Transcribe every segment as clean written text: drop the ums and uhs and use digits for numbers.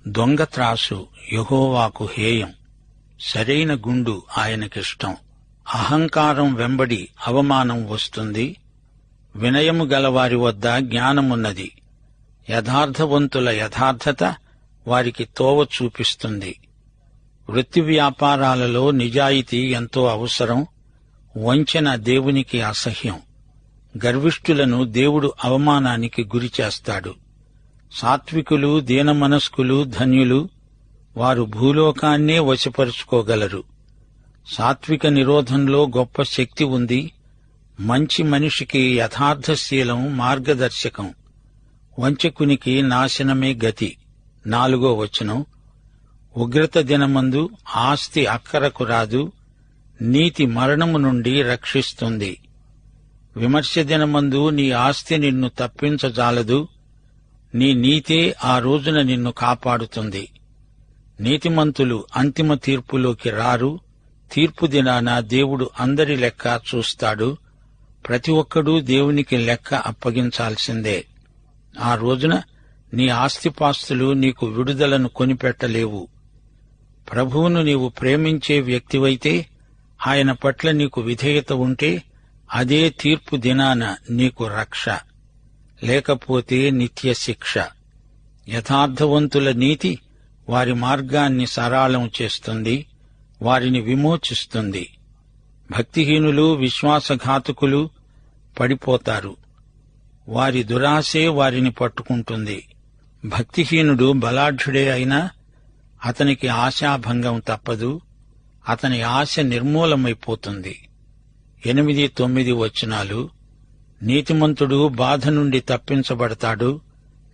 దొంగ త్రాసు యెహోవాకు హేయం, సరైన గుండు ఆయనకిష్టం. అహంకారం వెంబడి అవమానం వస్తుంది, వినయము గలవారి వద్ద జ్ఞానమున్నది. యథార్థవంతుల యథార్థత వారికి తోవ చూపిస్తుంది. వృత్తి వ్యాపారాలలో నిజాయితీ ఎంతో అవసరం. వంచన దేవునికి అసహ్యం. గర్విష్ఠులను దేవుడు అవమానానికి గురిచేస్తాడు. సాత్వికులు, దీనమనస్కులు ధన్యులు, వారు భూలోకాన్నే వశపరుచుకోగలరు. సాత్విక నిరోధంలో గొప్ప శక్తి ఉంది. మంచి మనిషికి యథార్థశీలం మార్గదర్శకం, వంచకునికి నాశనమే గతి. 4వ వచనం. ఉగ్రత దినమందు ఆస్తి అక్కరకు రాదు, నీతి మరణము నుండి రక్షిస్తుంది. విమర్శ దినమందు నీ ఆస్తి నిన్ను తప్పించజాలదు, నీ నీతే ఆ రోజున నిన్ను కాపాడుతుంది. నీతిమంతులు అంతిమ తీర్పులోకి రారు. తీర్పు దినాన దేవుడు అందరి లెక్క చూస్తాడు. ప్రతి ఒక్కడూ దేవునికి లెక్క అప్పగించాల్సిందే. ఆ రోజున నీ ఆస్తిపాస్తులు నీకు విడుదలను కొనిపెట్టలేవు. ప్రభువును నీవు ప్రేమించే వ్యక్తివైతే, ఆయన పట్ల నీకు విధేయత ఉంటే, అదే తీర్పు దినాన నీకు రక్ష, లేకపోతే నిత్య శిక్ష. యథార్థవంతుల నీతి వారి మార్గాన్ని సరళం చేస్తుంది, వారిని విమోచిస్తుంది. భక్తిహీనులు, విశ్వాసఘాతకులు పడిపోతారు. వారి దురాశే వారిని పట్టుకుంటుంది. భక్తిహీనుడు బలాఢ్యుడే అయినా అతనికి ఆశాభంగం తప్పదు. అతని ఆశ నిర్మూలమైపోతుంది. 8, 9 వచనాలు. నీతిమంతుడు బాధ నుండి తప్పించబడతాడు,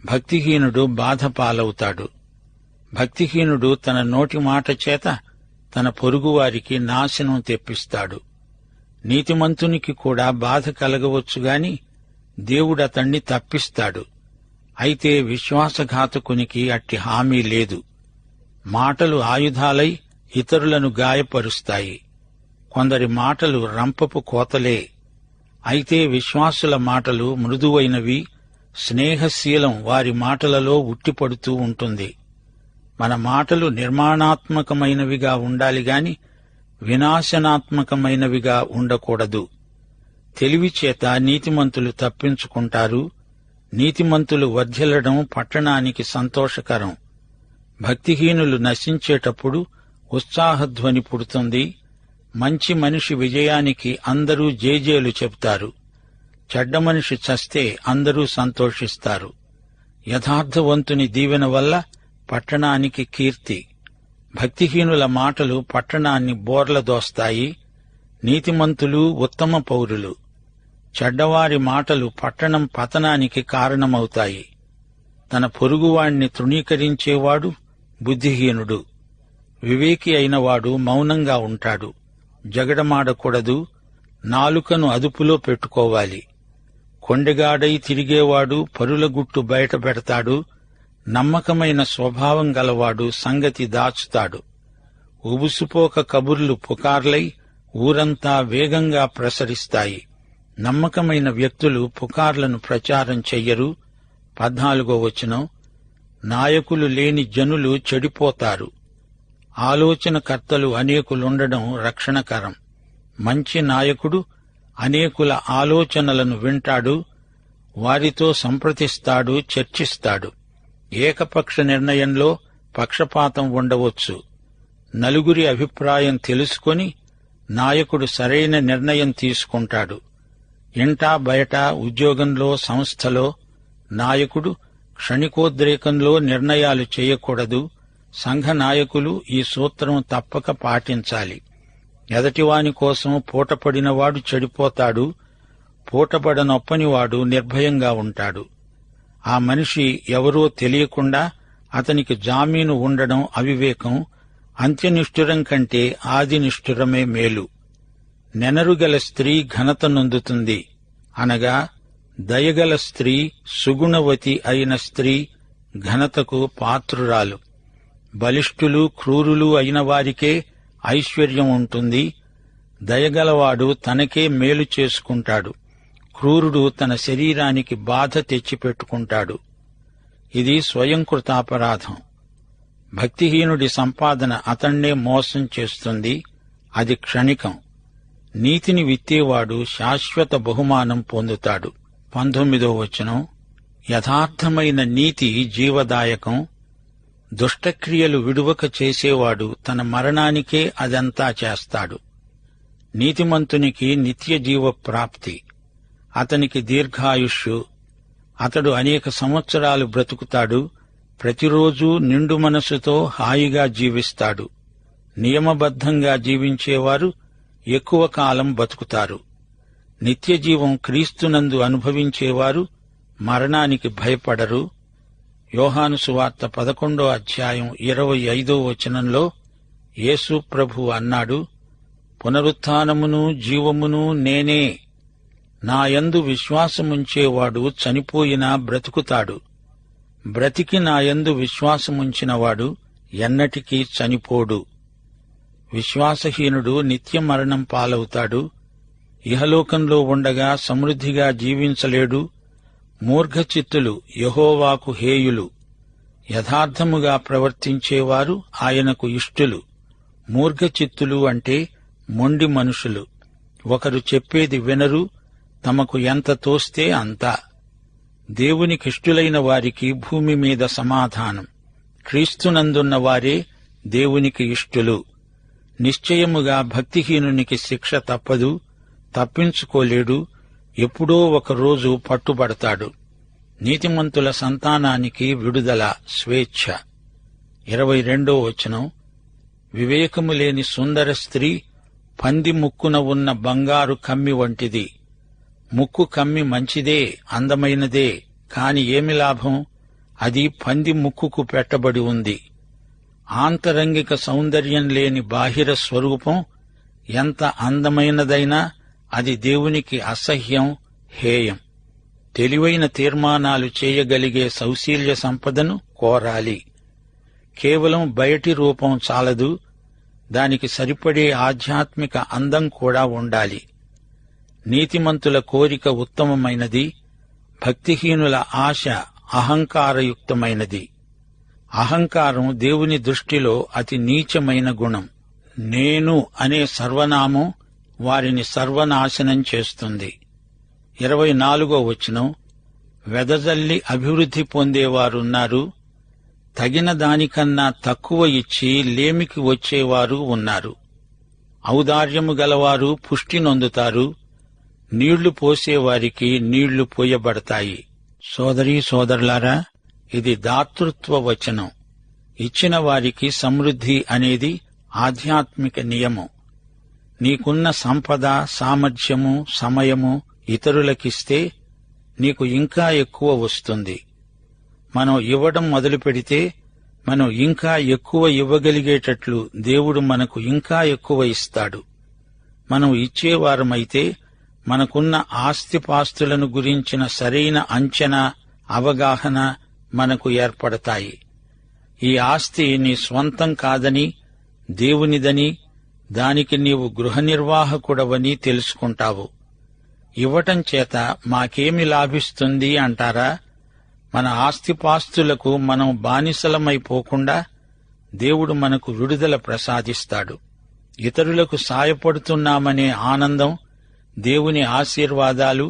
భక్తిహీనుడు బాధ పాలవుతాడు. భక్తిహీనుడు తన నోటి మాట చేత తన పొరుగువారికి నాశనం తెప్పిస్తాడు. నీతిమంతునికి కూడా బాధ కలగవచ్చుగాని దేవుడతణ్ణి తప్పిస్తాడు. అయితే విశ్వాసఘాతకునికి అట్టి హామీ లేదు. మాటలు ఆయుధాలై ఇతరులను గాయపరుస్తాయి. కొందరి మాటలు రంపపు కోతలే. అయితే విశ్వాసుల మాటలు మృదువైనవి. స్నేహశీలం వారి మాటలలో ఉట్టిపడుతూ ఉంటుంది. మన మాటలు నిర్మాణాత్మకమైనవిగా ఉండాలిగాని వినాశనాత్మకమైనవిగా ఉండకూడదు. తెలివిచేత నీతిమంతులు తప్పించుకుంటారు. నీతిమంతులు వర్ధిల్లడం పట్టణానికి సంతోషకరం. భక్తిహీనులు నశించేటప్పుడు ఉత్సాహధ్వని పుడుతుంది. మంచి మనిషి విజయానికి అందరూ జేజేలు చెబుతారు. చెడ్డ మనిషి చస్తే అందరూ సంతోషిస్తారు. యథార్థవంతుని దీవెన వల్ల పట్టణానికి కీర్తి. భక్తిహీనుల మాటలు పట్టణాన్ని బోర్లదోస్తాయి. నీతిమంతులు ఉత్తమ పౌరులు. చెడ్డవారి మాటలు పట్టణం పతనానికి కారణమవుతాయి. తన పొరుగువాణ్ణి తృణీకరించేవాడు బుద్ధిహీనుడు. వివేకి అయినవాడు మౌనంగా ఉంటాడు. జగడమాడకూడదు. నాలుకను అదుపులో పెట్టుకోవాలి. కొండెగాడై తిరిగేవాడు పరుల గుట్టు బయట పెడతాడు. నమ్మకమైన స్వభావం గలవాడు సంగతి దాచుతాడు. ఉబుసుపోక కబుర్లు పుకార్లై ఊరంతా వేగంగా ప్రసరిస్తాయి. నమ్మకమైన వ్యక్తులు పుకార్లను ప్రచారం చెయ్యరు. 14వ వచనం. నాయకులు లేని జనులు చెడిపోతారు. ఆలోచనకర్తలు అనేకులుండడం రక్షణకరం. మంచి నాయకుడు అనేకుల ఆలోచనలను వింటాడు, వారితో సంప్రదిస్తాడు, చర్చిస్తాడు. ఏకపక్ష నిర్ణయంలో పక్షపాతం ఉండవచ్చు. నలుగురి అభిప్రాయం తెలుసుకొని నాయకుడు సరైన నిర్ణయం తీసుకుంటాడు. ఇంటా బయట, ఉద్యోగంలో, సంస్థలో నాయకుడు క్షణికోద్రేకంలో నిర్ణయాలు చేయకూడదు. సంఘ నాయకులు ఈ సూత్రం తప్పక పాటించాలి. ఎదటివాని కోసం పూటపడినవాడు చెడిపోతాడు. పూటపడనొప్పనివాడు నిర్భయంగా ఉంటాడు. ఆ మనిషి ఎవరో తెలియకుండా అతనికి జామీను ఉండడం అవివేకం. అంత్యనిష్ఠురం కంటే ఆది నిష్ఠురమే మేలు. నెనరుగల స్త్రీ ఘనత నొందుతుంది, అనగా దయగల స్త్రీ, సుగుణవతి అయిన స్త్రీ ఘనతకు పాత్రురాలు. బలిష్ఠులు, క్రూరులు అయిన వారికే ఐశ్వర్యం ఉంటుంది. దయగలవాడు తనకే మేలు చేసుకుంటాడు. క్రూరుడు తన శరీరానికి బాధ తెచ్చిపెట్టుకుంటాడు. ఇది స్వయంకృతాపరాధం. భక్తిహీనుడి సంపాదన అతణ్ణే మోసం చేస్తుంది, అది క్షణికం. నీతిని విత్తేవాడు శాశ్వత బహుమానం పొందుతాడు. 19వ వచనం, యథార్థమైన నీతి జీవదాయకం. దుష్టక్రియలు విడువక చేసేవాడు తన మరణానికే అదంతా చేస్తాడు. నీతిమంతునికి నిత్యజీవ ప్రాప్తి, అతనికి దీర్ఘాయుష్షు. అతడు అనేక సంవత్సరాలు బ్రతుకుతాడు. ప్రతిరోజూ నిండు మనసుతో హాయిగా జీవిస్తాడు. నియమబద్ధంగా జీవించేవారు ఎక్కువ కాలం బతుకుతారు. నిత్యజీవం క్రీస్తునందు అనుభవించేవారు మరణానికి భయపడరు. యోహాను సువార్త 11వ అధ్యాయం 25వ వచనంలో యేసు ప్రభువు అన్నాడు, పునరుత్థానమును జీవమును నేనే. నాయందు విశ్వాసముంచేవాడు చనిపోయినా బ్రతుకుతాడు. బ్రతికి నాయందు విశ్వాసముంచినవాడు ఎన్నటికీ చనిపోడు. విశ్వాసహీనుడు నిత్య మరణం పాలవుతాడు. ఇహలోకంలో ఉండగా సమృద్ధిగా జీవించలేడు. మూర్ఘచిత్తులు యెహోవాకు హేయులు. యథార్థముగా ప్రవర్తించేవారు ఆయనకు ఇష్టులు. మూర్ఘచిత్తులు అంటే మొండి మనుషులు. ఒకరు చెప్పేది వినరు, తమకు ఎంత తోస్తే అంతా. దేవునికిష్టులైన వారికి భూమి మీద సమాధానం. క్రీస్తునందున్న వారే దేవునికి ఇష్టులు. నిశ్చయముగా భక్తిహీనునికి శిక్ష తప్పదు, తప్పించుకోలేడు. ఎప్పుడో ఒకరోజు పట్టుబడతాడు. నీతిమంతుల సంతానానికి విడుదల, స్వేచ్ఛ. 22వ వచనం, వివేకము లేని సుందర స్త్రీ పంది ముక్కున ఉన్న బంగారు కమ్మి వంటిది. ముక్కు కమ్మి మంచిదే, అందమైనదే, కాని ఏమి లాభం? అది పంది ముక్కుకు పెట్టబడి ఉంది. ఆంతరంగిక సౌందర్యం లేని బాహిర స్వరూపం ఎంత అందమైనదైనా అది దేవునికి అసహ్యం, హేయం. తెలివైన తీర్మానాలు చేయగలిగే సౌశీల్య సంపదను కోరాలి. కేవలం బయటి రూపం చాలదు, దానికి సరిపడే ఆధ్యాత్మిక అందం కూడా ఉండాలి. నీతిమంతుల కోరిక ఉత్తమమైనది, భక్తిహీనుల ఆశ అహంకారయుక్తమైనది. అహంకారం దేవుని దృష్టిలో అతి నీచమైన గుణం. నేను అనే సర్వనామం వారిని సర్వనాశనం చేస్తుంది. 24వ వచనం, వెదజల్లి అభివృద్ధి పొందేవారున్నారు, తగిన దానికన్నా తక్కువ ఇచ్చి లేమికి వచ్చేవారు ఉన్నారు. ఔదార్యము గలవారు పుష్టి నొందుతారు, నీళ్లు పోసేవారికి నీళ్లు పోయబడతాయి. సోదరీ సోదరులారా, ఇది దాతృత్వ వచనం. ఇచ్చిన వారికి సమృద్ధి అనేది ఆధ్యాత్మిక నియమం. నీకున్న సంపద, సామర్థ్యము, సమయము ఇతరులకిస్తే నీకు ఇంకా ఎక్కువ వస్తుంది. మనం ఇవ్వడం మొదలు పెడితే మనం ఇంకా ఎక్కువ ఇవ్వగలిగేటట్లు దేవుడు మనకు ఇంకా ఎక్కువ ఇస్తాడు. మనం ఇచ్చేవారమైతే మనకున్న ఆస్తిపాస్తులను గురించిన సరైన అంచనా, అవగాహన మనకు ఏర్పడతాయి. ఈ ఆస్తి నీ స్వంతం కాదని, దేవునిదని, దానికి నీవు గృహ నిర్వాహకుడవని తెలుసుకుంటావు. ఇవ్వటం చేత మాకేమి లాభిస్తుంది అంటారా? మన ఆస్తిపాస్తులకు మనం బానిసలమైపోకుండా దేవుడు మనకు విడుదల ప్రసాదిస్తాడు. ఇతరులకు సాయపడుతున్నామనే ఆనందం, దేవుని ఆశీర్వాదాలు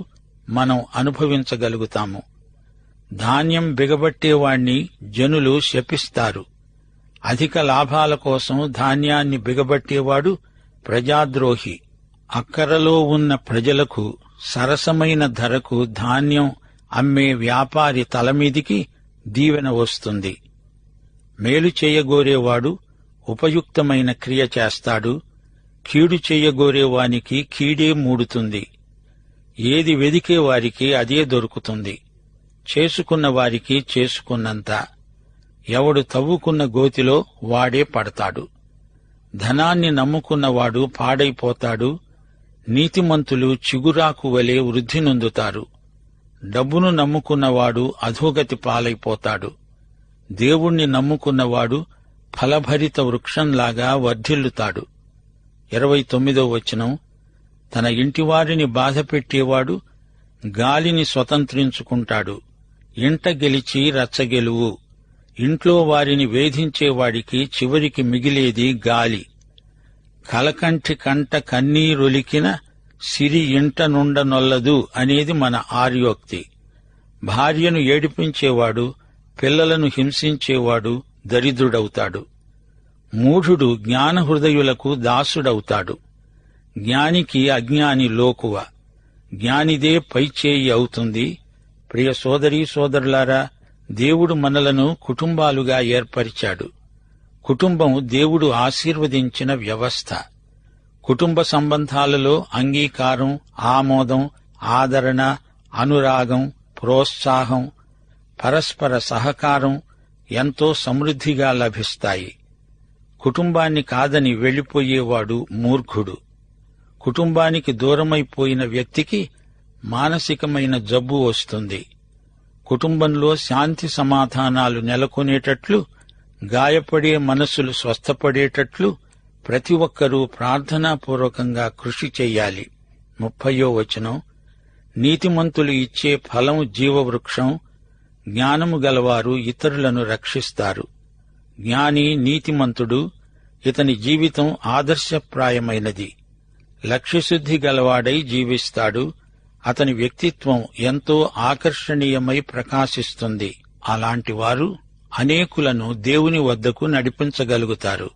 మనం అనుభవించగలుగుతాము. ధాన్యం బిగబట్టేవాణ్ణి జనులు శపిస్తారు. అధిక లాభాల కోసం ధాన్యాన్ని బిగబట్టేవాడు ప్రజాద్రోహి. అక్కరలో ఉన్న ప్రజలకు సరసమైన ధరకు ధాన్యం అమ్మే వ్యాపారి తలమీదికి దీవెన వస్తుంది. మేలు చేయగోరేవాడు ఉపయుక్తమైన క్రియ చేస్తాడు, కీడు చేయగోరేవానికి కీడే మూడుతుంది. ఏది వెదికే వారికి అదే దొరుకుతుంది, చేసుకున్న వారికి చేసుకున్నంత. ఎవడు తవ్వుకున్న గోతిలో వాడే పడతాడు. ధనాన్ని నమ్ముకున్నవాడు పాడైపోతాడు. నీతిమంతులు చిగురాకు వలె వృద్ధి నొందుతారు. డబ్బును నమ్ముకున్నవాడు అధోగతి పాలైపోతాడు. దేవుణ్ణి నమ్ముకున్నవాడు ఫలభరిత వృక్షంలాగా వర్ధిల్లుతాడు. 29వ వచనం, తన ఇంటివారిని బాధపెట్టేవాడు గాలిని స్వతంత్రించుకుంటాడు. ఇంట గెలిచి రచ్చగెలువు. ఇంట్లో వారిని వేధించేవాడికి చివరికి మిగిలేది గాలి. కలకంఠి కంట కన్నీరొలికిన సిరి ఇంట నుండనొల్లదు అనేది మన ఆర్యోక్తి. భార్యను ఏడిపించేవాడు, పిల్లలను హింసించేవాడు దరిద్రుడవుతాడు. మూఢుడు జ్ఞానహృదయులకు దాసుడవుతాడు. జ్ఞానికి అజ్ఞాని లోకువ. జ్ఞానిదే పైచేయి అవుతుంది. ప్రియ సోదరీ సోదరులారా, దేవుడు మనలను కుటుంబాలుగా ఏర్పరిచాడు. కుటుంబం దేవుడు ఆశీర్వదించిన వ్యవస్థ. కుటుంబ సంబంధాలలో అంగీకారం, ఆమోదం, ఆదరణ, అనురాగం, ప్రోత్సాహం, పరస్పర సహకారం ఎంతో సమృద్ధిగా లభిస్తాయి. కుటుంబాన్ని కాదని వెళ్లిపోయేవాడు మూర్ఖుడు. కుటుంబానికి దూరమైపోయిన వ్యక్తికి మానసికమైన జబ్బు వస్తుంది. కుటుంబంలో శాంతి సమాధానాలు నెలకొనేటట్లు, గాయపడే మనస్సులు స్వస్థపడేటట్లు ప్రతి ఒక్కరూ ప్రార్థనాపూర్వకంగా కృషి చెయ్యాలి. 30వ వచనం, నీతిమంతులు ఇచ్చే ఫలం జీవవృక్షం, జ్ఞానము గలవారు ఇతరులను రక్షిస్తారు. జ్ఞాని నీతిమంతుడు, ఇతని జీవితం ఆదర్శప్రాయమైనది. లక్ష్యశుద్ధి గలవాడై జీవిస్తాడు. అతని వ్యక్తిత్వం ఎంతో ఆకర్షణీయమై ప్రకాశిస్తుంది. అలాంటివారు అనేకులను దేవుని వద్దకు నడిపించగలుగుతారు.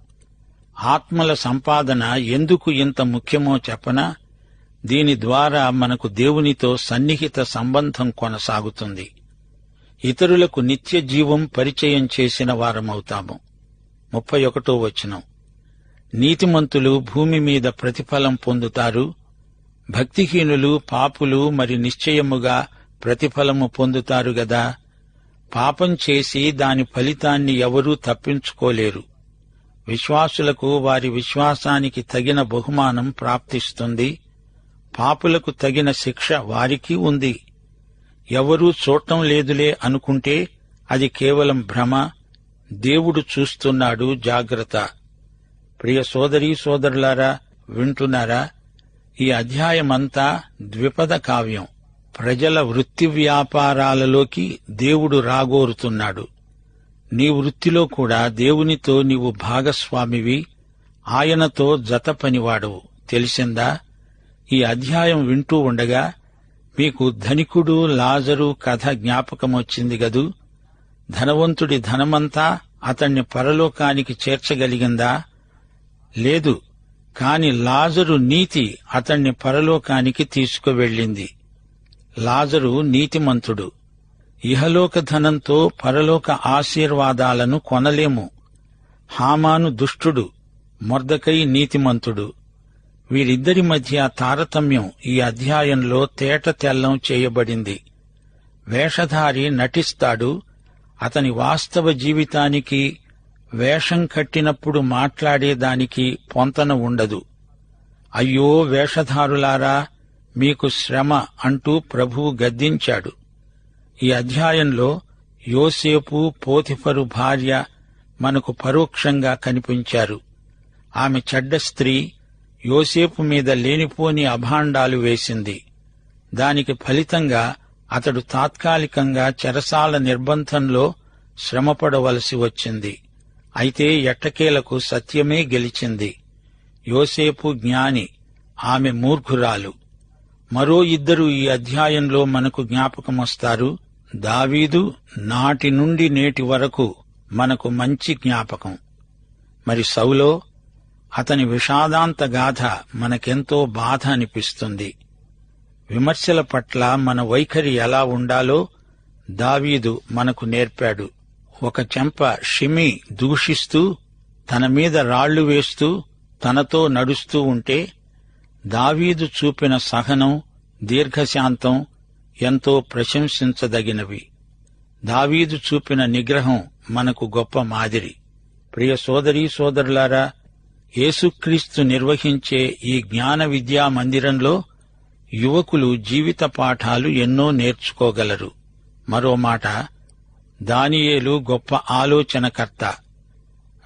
ఆత్మల సంపాదన ఎందుకు ఇంత ముఖ్యమో చెప్పనా? దీని ద్వారా మనకు దేవునితో సన్నిహిత సంబంధం కొనసాగుతుంది. ఇతరులకు నిత్య జీవం పరిచయం చేసిన వారమవుతాము. 31వ వచనం, నీతిమంతులు భూమి మీద ప్రతిఫలం పొందుతారు. భక్తిహీనులు, పాపులు మరి నిశ్చయముగా ప్రతిఫలము పొందుతారు గదా. పాపం చేసి దాని ఫలితాన్ని ఎవరూ తప్పించుకోలేరు. విశ్వాసులకు వారి విశ్వాసానికి తగిన బహుమానం ప్రాప్తిస్తుంది. పాపులకు తగిన శిక్ష వారికి ఉంది. ఎవరూ చూడటం లేదులే అనుకుంటే అది కేవలం భ్రమ. దేవుడు చూస్తున్నాడు, జాగ్రత్త. ప్రియ సోదరీ సోదరులారా, వింటున్నారా? ఈ అధ్యాయమంతా ద్విపద కావ్యం. ప్రజల వృత్తి వ్యాపారాలలోకి దేవుడు రాగోరుతున్నాడు. నీ వృత్తిలో కూడా దేవునితో నీవు భాగస్వామివి, ఆయనతో జత పనివాడవు. తెలిసిందా? ఈ అధ్యాయం వింటూ ఉండగా మీకు ధనికుడు లాజరు కథ జ్ఞాపకమొచ్చింది గదూ. ధనవంతుడి ధనమంతా అతణ్ణి పరలోకానికి చేర్చగలిగిందా? లేదు. కాని లాజరు నీతి అతణ్ణి పరలోకానికి తీసుకువెళ్ళింది. లాజరు నీతిమంతుడు. ఇహలోక ధనంతో పరలోక ఆశీర్వాదాలను కొనలేము. హామాను దుష్టుడు, మొర్దెకై నీతిమంతుడు. వీరిద్దరి మధ్య తారతమ్యం ఈ అధ్యాయంలో తేట తెల్లం చేయబడింది. వేషధారి నటిస్తాడు. అతని వాస్తవ జీవితానికి వేషం కట్టినప్పుడు మాట్లాడేదానికి పొంతన ఉండదు. అయ్యో వేషధారులారా, మీకు శ్రమ అంటూ ప్రభువు గద్దించాడు. ఈ అధ్యాయంలో యోసేపు, పోతిఫరు భార్య మనకు పరోక్షంగా కనిపించారు. ఆమె చెడ్డ స్త్రీ, యోసేపు మీద లేనిపోని అభాండాలు వేసింది. దానికి ఫలితంగా అతడు తాత్కాలికంగా చెరసాల నిర్బంధంలో శ్రమపడవలసి వచ్చింది. అయితే ఎట్టకేలకు సత్యమే గెలిచింది. యోసేపు జ్ఞాని, ఆమె మూర్ఖురాలు. మరో ఇద్దరు ఈ అధ్యాయంలో మనకు జ్ఞాపకమొస్తారు. దావీదు నాటి నుండి నేటి వరకు మనకు మంచి జ్ఞాపకం. మరి సౌలో, అతని విషాదాంత గాథ మనకెంతో బాధ అనిపిస్తుంది. విమర్శల పట్ల మన వైఖరి ఎలా ఉండాలో దావీదు మనకు నేర్పాడు. ఒక చెంప షిమి దూషిస్తూ, తన మీద రాళ్లు వేస్తూ, తనతో నడుస్తూ ఉంటే దావీదు చూపిన సహనం, దీర్ఘశాంతం ఎంతో ప్రశంసించదగినవి. దావీదు చూపిన నిగ్రహం మనకు గొప్ప మాదిరి. ప్రియ సోదరీ సోదరులారా, యేసుక్రీస్తు నిర్వహించే ఈ జ్ఞాన విద్యా మందిరంలో యువకులు జీవిత పాఠాలు ఎన్నో నేర్చుకోగలరు. మరో మాట, దానియేలు గొప్ప ఆలోచనకర్త,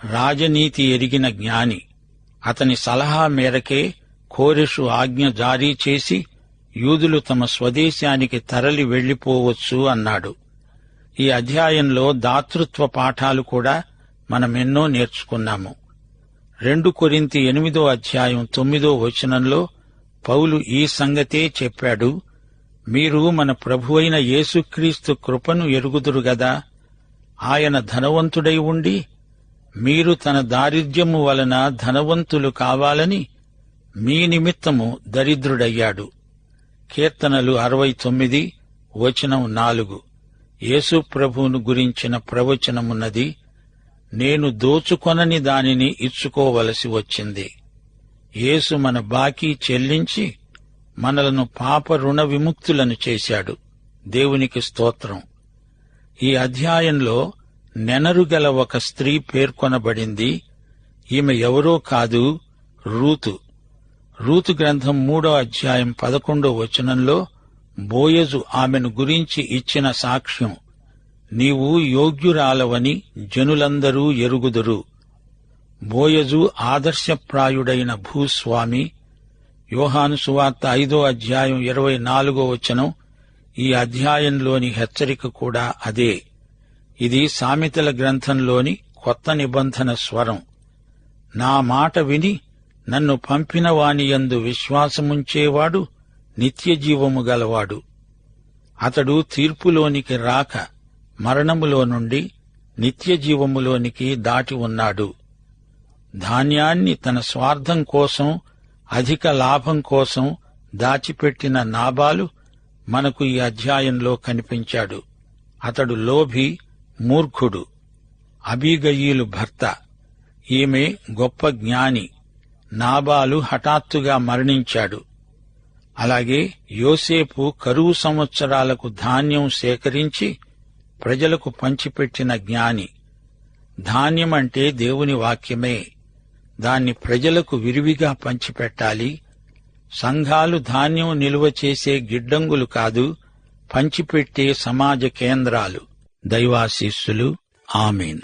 రాజనీతి ఎరిగిన జ్ఞాని. అతని సలహా మేరకే కోరెషు ఆజ్ఞ జారీ చేసి యూదులు తమ స్వదేశానికి తరలి వెళ్లిపోవచ్చు అన్నాడు. ఈ అధ్యాయంలో దాతృత్వ పాఠాలు కూడా మనమెన్నో నేర్చుకున్నాము. 2 కొరింథీ 8వ అధ్యాయం 9వ వచనంలో పౌలు ఈ సంగతే చెప్పాడు. మీరు మన ప్రభువైన యేసుక్రీస్తు కృపను ఎరుగుదురు గదా. ఆయన ధనవంతుడై ఉండి మీరు తన దారిద్ర్యము వలన ధనవంతులు కావాలని మీ నిమిత్తము దరిద్రుడయ్యాడు. కీర్తనలు 69 వచనం 4. యేసు ప్రభువును గురించిన ప్రవచనమున్నది, నేను దోచుకొనని దానిని ఇచ్చుకోవలసి వచ్చింది. యేసు మన బాకీ చెల్లించి మనలను పాప రుణ విముక్తులను చేశాడు. దేవునికి స్తోత్రం. ఈ అధ్యాయంలో నెనరుగల ఒక స్త్రీ పేర్కొనబడింది. ఈమె ఎవరో కాదు, రూతు. రూతు గ్రంథం 3వ అధ్యాయం 11వ వచనంలో బోయజు ఆమెను గురించి ఇచ్చిన సాక్ష్యం, నీవు యోగ్యురాలవని జనులందరూ ఎరుగుదురు. బోయజు ఆదర్శప్రాయుడైన భూస్వామి. యోహాను సువార్త 5వ అధ్యాయం 24వ వచనం ఈ అధ్యాయంలోని హెచ్చరిక కూడా అదే. ఇది సామెతల గ్రంథంలోని కొత్త నిబంధన స్వరం. నా మాట విని నన్ను పంపిన వానియందు విశ్వాసముంచేవాడు నిత్యజీవము గలవాడు. అతడు తీర్పులోనికి రాక మరణములో నుండి నిత్యజీవములోనికి దాటి ఉన్నాడు. ధాన్యాన్ని తన స్వార్థం కోసం, అధిక లాభం కోసం దాచిపెట్టిన నాబాలు మనకు ఈ అధ్యాయంలో కనిపించాడు. అతడు లోభి, మూర్ఖుడు. అబీగయీలు భర్త. ఈమె గొప్ప జ్ఞాని. నాబాలు హఠాత్తుగా మరణించాడు. అలాగే యోసేపు కరువు సంవత్సరాలకు ధాన్యం సేకరించి ప్రజలకు పంచిపెట్టిన జ్ఞాని. ధాన్యమంటే దేవుని వాక్యమే. దాన్ని ప్రజలకు విరివిగా పంచిపెట్టాలి. సంఘాలు ధాన్యం నిలువ చేసే గిడ్డంగులు కాదు, పంచిపెట్టే సమాజ కేంద్రాలు. దైవాశీస్సులు. ఆమేన్.